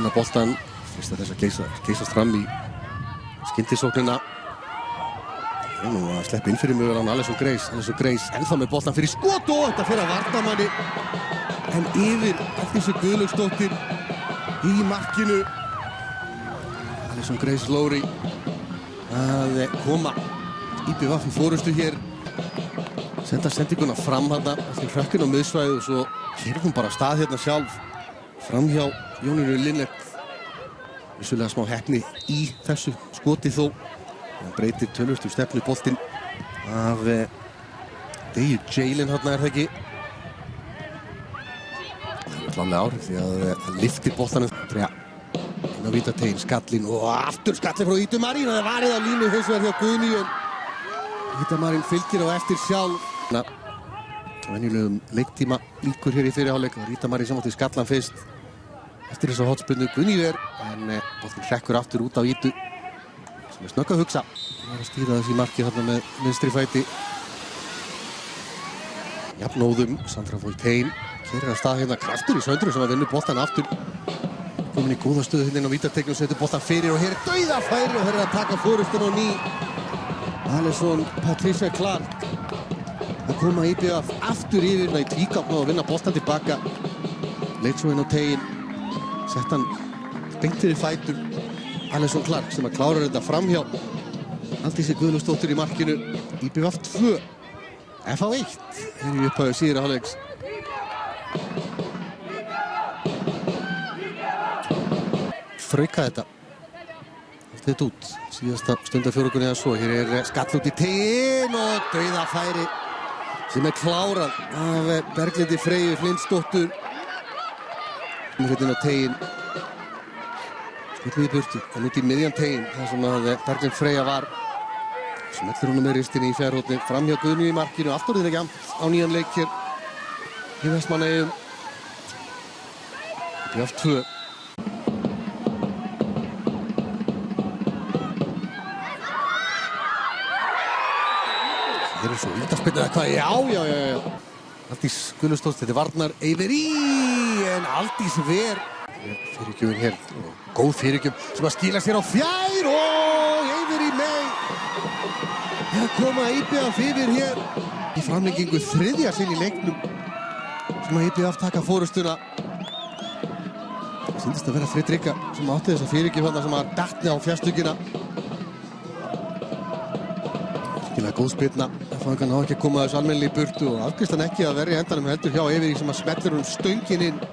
vinna boltan. Fyrst að þess að geysast fram í skyndisóknina. Nú að sleppa inn fyrir mögulegan Alisson Grace ennþá með boltan fyrir skot og þetta fyrir að varnarmanni. En yfir Hafdísi Guðlaugsdóttir í markinu. Alisson Grace Lowry að koma IBVF í fórustu hér. Senda sendinguna fram hérna eftir hrökkinn á miðsvæðið og svo keyrir hún bara af stað hérna sjálf fram hjá Jónínu Linnert. Vissulega smá heppni í þessu skoti þó. Hann breytir tölvöld stefnu boltinn af Degi Jalen hérna það ekki. Það er klálega áhrif því að hann liftir boltanum. Inn á vítateiginn, skallinn og aftur skallinn frá Ídu Marín og það varið á línu hins vegar hjá Guðný en Ídu Marín fylgir á eftir sjálf. Venjulegum leiktíma líkur hér í fyrri hálfleik og Ídu Marín sem átti skallan fyrst eftir þessa hotspyrnu Guðný en boltinn hrekkur aftur út á Ídu. Sem er snögg að hugsa. Það var að stýra þessi marki þarna með vinstri fæti. Jafnóðum, Sandra Foltein keyrir af stað hérna kraftur í Söndru sem að vinna boltan aftur. Komin í góða stöðu hérna inn á vítateiginn og setur boltan fyrir og hér er dauðafæri og hér er að taka forystuna á ný. Alisson Patricia Clark að koma IBVF aftur yfir í tvíkápna og vinna boltan tilbaka. Leit svo inn á teiginn, sett hann beint fyrir fætur. Alisson Clark sem að klára þetta framhjá Hafdísi Guðlaugsdóttir í markinu. IBVF 2 FH 1 er í upphæðu síðara hálfleiks. Þrauka þetta allt út síðasta stundarfjórugunni eða svo. Hér er skall út í teiginn og dauðafæri sem er klárað af Berglindi Freyju Flintsdóttur. Hérna á teiginn skutluð í burtu, en út í miðjan teiginn þar sem að Berglind Freyja var. Smellir honum með ristinni í fjærhóttni fram hjá Guðný í markinu. Allt orðið ekki á nýjan leik hér í Vestmannaeyjum. IBVF 2. Hér er svo vítaspyrna eða hvað? Já. Aldís Guðlaugsdóttir, þetta er varnar Eiveri en Aldís ver. Fyrirgjöfin hér, góð fyrirgjöf sem að skila sér á fjær og Eiveri með er að koma IBVF yfir hér í framlengingu þriðja sinn í leiknum sem að IBVF taka fórustuna. Það sýndist að vera Fridrika sem átti þessa fyrirgjöf þarna sem að dattni á fjárstuggina. Virkilega góð spyrna, það ná ekki að koma þessu almennilega í burtu og afgriðst hann ekki að verja endanum heldur hjá Eiveri sem að smellir stöngin inn.